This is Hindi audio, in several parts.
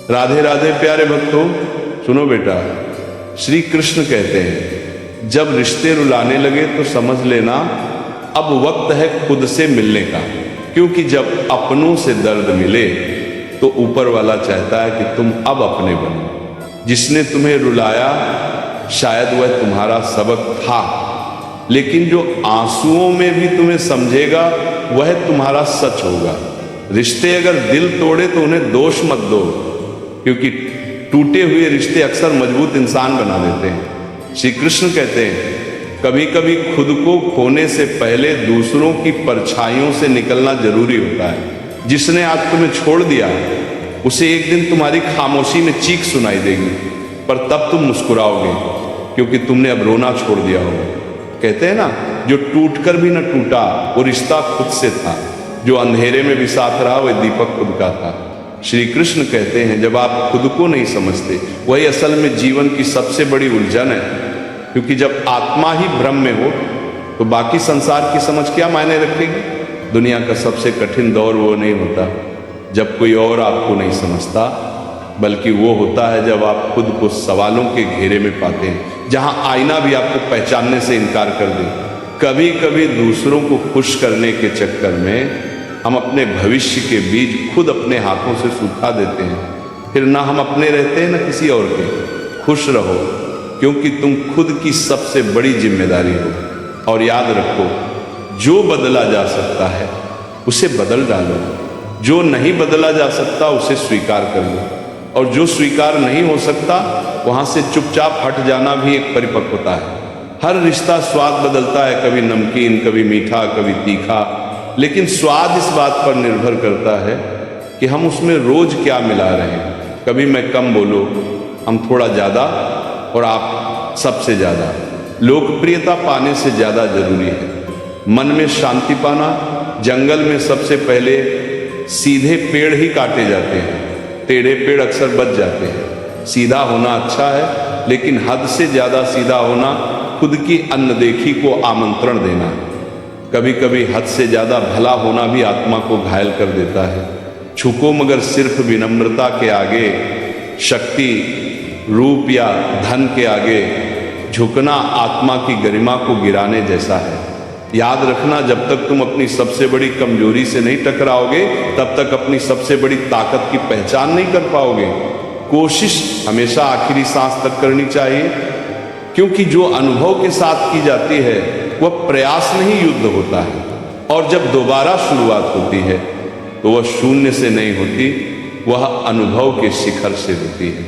राधे राधे प्यारे भक्तों, सुनो बेटा, श्री कृष्ण कहते हैं जब रिश्ते रुलाने लगे तो समझ लेना अब वक्त है खुद से मिलने का, क्योंकि जब अपनों से दर्द मिले तो ऊपर वाला चाहता है कि तुम अब अपने बनो। जिसने तुम्हें रुलाया शायद वह तुम्हारा सबक था, लेकिन जो आंसुओं में भी तुम्हें समझेगा वह तुम्हारा सच होगा। रिश्ते अगर दिल तोड़े तो उन्हें दोष मत दो, क्योंकि टूटे हुए रिश्ते अक्सर मजबूत इंसान बना देते हैं। श्री कृष्ण कहते हैं कभी कभी खुद को खोने से पहले दूसरों की परछाइयों से निकलना जरूरी होता है। जिसने आज तुम्हें छोड़ दिया उसे एक दिन तुम्हारी खामोशी में चीख सुनाई देगी, पर तब तुम मुस्कुराओगे क्योंकि तुमने अब रोना छोड़ दिया होगा। कहते हैं ना, जो टूटकर भी न टूटा वो रिश्ता खुद से था, जो अंधेरे में भी साथ रहा वह दीपक खुद का था। श्री कृष्ण कहते हैं जब आप खुद को नहीं समझते वही असल में जीवन की सबसे बड़ी उलझन है, क्योंकि जब आत्मा ही भ्रम में हो तो बाकी संसार की समझ क्या मायने रखेगी। दुनिया का सबसे कठिन दौर वो नहीं होता जब कोई और आपको नहीं समझता, बल्कि वो होता है जब आप खुद को सवालों के घेरे में पाते हैं, जहां आईना भी आपको पहचानने से इनकार कर दे। कभी कभी दूसरों को खुश करने के चक्कर में हम अपने भविष्य के बीज खुद अपने हाथों से सूखा देते हैं, फिर ना हम अपने रहते हैं ना किसी और के। खुश रहो क्योंकि तुम खुद की सबसे बड़ी जिम्मेदारी हो, और याद रखो जो बदला जा सकता है उसे बदल डालो, जो नहीं बदला जा सकता उसे स्वीकार कर लो, और जो स्वीकार नहीं हो सकता वहां से चुपचाप हट जाना भी एक परिपक्वता है। हर रिश्ता स्वाद बदलता है, कभी नमकीन, कभी मीठा, कभी तीखा, लेकिन स्वाद इस बात पर निर्भर करता है कि हम उसमें रोज क्या मिला रहे हैं। कभी मैं कम बोलो, हम थोड़ा ज़्यादा, और आप सबसे ज़्यादा। लोकप्रियता पाने से ज़्यादा जरूरी है मन में शांति पाना। जंगल में सबसे पहले सीधे पेड़ ही काटे जाते हैं, टेढ़े पेड़ अक्सर बच जाते हैं। सीधा होना अच्छा है, लेकिन हद से ज़्यादा सीधा होना खुद की अनदेखी को आमंत्रण देना है। कभी कभी हद से ज़्यादा भला होना भी आत्मा को घायल कर देता है। झुको मगर सिर्फ विनम्रता के आगे, शक्ति, रूप या धन के आगे झुकना आत्मा की गरिमा को गिराने जैसा है। याद रखना, जब तक तुम अपनी सबसे बड़ी कमजोरी से नहीं टकराओगे तब तक अपनी सबसे बड़ी ताकत की पहचान नहीं कर पाओगे। कोशिश हमेशा आखिरी सांस तक करनी चाहिए, क्योंकि जो अनुभव के साथ की जाती है वह प्रयास नहीं युद्ध होता है, और जब दोबारा शुरुआत होती है तो वह शून्य से नहीं होती, वह अनुभव के शिखर से होती है।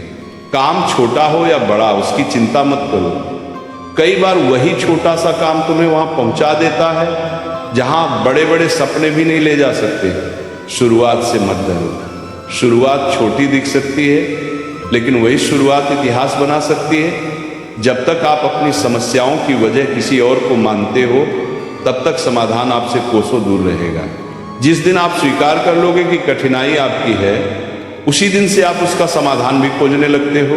काम छोटा हो या बड़ा उसकी चिंता मत करो, कई बार वही छोटा सा काम तुम्हें वहां पहुंचा देता है जहां बड़े बड़े सपने भी नहीं ले जा सकते। शुरुआत से मत डरो। शुरुआत छोटी दिख सकती है, लेकिन वही शुरुआत इतिहास बना सकती है। जब तक आप अपनी समस्याओं की वजह किसी और को मानते हो तब तक समाधान आपसे कोसों दूर रहेगा। जिस दिन आप स्वीकार कर लोगे कि कठिनाई आपकी है, उसी दिन से आप उसका समाधान भी खोजने लगते हो।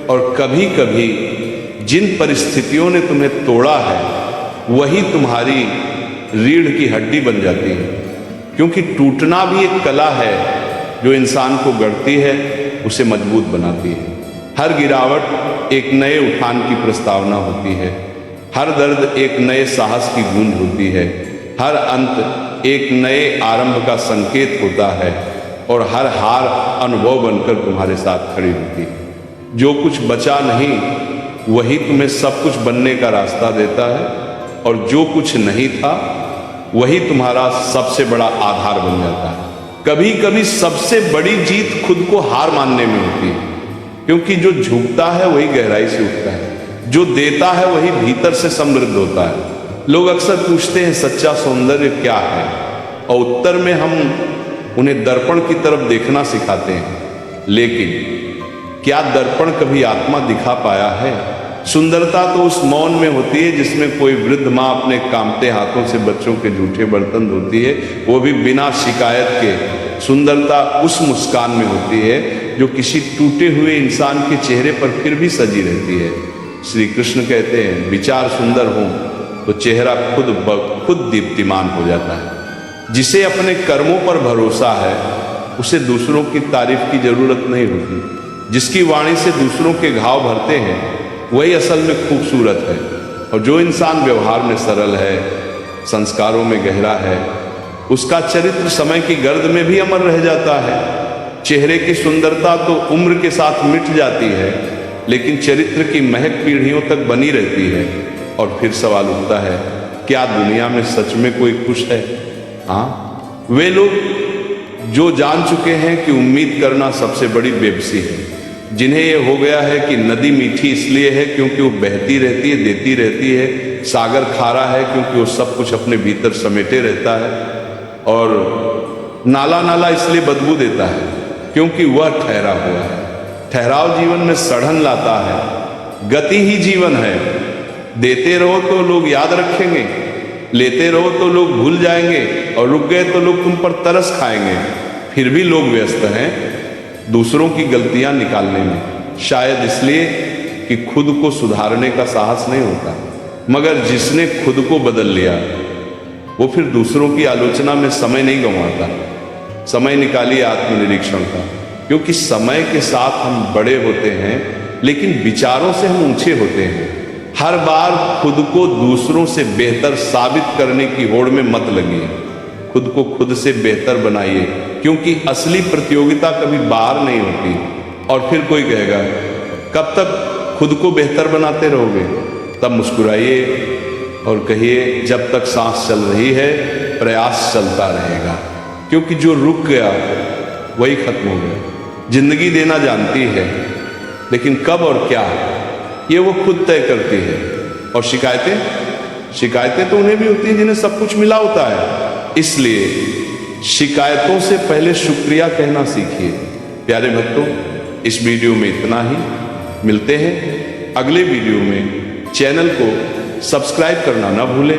और कभी कभी जिन परिस्थितियों ने तुम्हें तोड़ा है वही तुम्हारी रीढ़ की हड्डी बन जाती है, क्योंकि टूटना भी एक कला है जो इंसान को गढ़ती है, उसे मजबूत बनाती है। हर गिरावट एक नए उठान की प्रस्तावना होती है, हर दर्द एक नए साहस की गूंज होती है, हर अंत एक नए आरंभ का संकेत होता है, और हर हार अनुभव बनकर तुम्हारे साथ खड़ी होती है। जो कुछ बचा नहीं वही तुम्हें सब कुछ बनने का रास्ता देता है, और जो कुछ नहीं था वही तुम्हारा सबसे बड़ा आधार बन जाता है। कभी कभी सबसे बड़ी जीत खुद को हार मानने में होती है, क्योंकि जो झुकता है वही गहराई से उठता है, जो देता है वही भीतर से समृद्ध होता है। लोग अक्सर पूछते हैं सच्चा सौंदर्य क्या है, और उत्तर में हम उन्हें दर्पण की तरफ देखना सिखाते हैं, लेकिन क्या दर्पण कभी आत्मा दिखा पाया है? सुंदरता तो उस मौन में होती है जिसमें कोई वृद्ध माँ अपने कांपते हाथों से बच्चों के जूठे बर्तन धोती है, वो भी बिना शिकायत के। सुंदरता उस मुस्कान में होती है जो किसी टूटे हुए इंसान के चेहरे पर फिर भी सजी रहती है। श्री कृष्ण कहते हैं विचार सुंदर हो तो चेहरा खुद ब खुद दीप्तिमान हो जाता है। जिसे अपने कर्मों पर भरोसा है उसे दूसरों की तारीफ की जरूरत नहीं होती। जिसकी वाणी से दूसरों के घाव भरते हैं वही असल में खूबसूरत है। और जो इंसान व्यवहार में सरल है, संस्कारों में गहरा है, उसका चरित्र समय की गर्द में भी अमर रह जाता है। चेहरे की सुंदरता तो उम्र के साथ मिट जाती है, लेकिन चरित्र की महक पीढ़ियों तक बनी रहती है। और फिर सवाल उठता है, क्या दुनिया में सच में कोई खुश है? हाँ, वे लोग जो जान चुके हैं कि उम्मीद करना सबसे बड़ी बेबसी है, जिन्हें यह हो गया है कि नदी मीठी इसलिए है क्योंकि वो बहती रहती है, देती रहती है, सागर खारा है क्योंकि वो सब कुछ अपने भीतर समेटे रहता है, और नाला नाला इसलिए बदबू देता है क्योंकि वह ठहरा हुआ है। ठहराव जीवन में सड़न लाता है। गति ही जीवन है। देते रहो तो लोग याद रखेंगे, लेते रहो तो लोग भूल जाएंगे, और रुक गए तो लोग तुम पर तरस खाएंगे। फिर भी लोग व्यस्त हैं दूसरों की गलतियां निकालने में, शायद इसलिए कि खुद को सुधारने का साहस नहीं होता। मगर जिसने खुद को बदल लिया वो फिर दूसरों की आलोचना में समय नहीं गंवाता। समय निकालिए आत्मनिरीक्षण का, क्योंकि समय के साथ हम बड़े होते हैं, लेकिन विचारों से हम ऊंचे होते हैं। हर बार खुद को दूसरों से बेहतर साबित करने की होड़ में मत लगिए। खुद को खुद से बेहतर बनाइए, क्योंकि असली प्रतियोगिता कभी बाहर नहीं होती। और फिर कोई कहेगा, कब तक खुद को बेहतर बनाते रहोगे? तब मुस्कुराइए और कहिए, जब तक सांस चल रही है प्रयास चलता रहेगा, क्योंकि जो रुक गया वही खत्म हो गया। जिंदगी देना जानती है, लेकिन कब और क्या ये वो खुद तय करती है। और शिकायतें तो उन्हें भी होती हैं जिन्हें सब कुछ मिला होता है। इसलिए शिकायतों से पहले शुक्रिया कहना सीखिए। प्यारे भक्तों, इस वीडियो में इतना ही। मिलते हैं अगले वीडियो में। चैनल को सब्सक्राइब करना ना भूलें।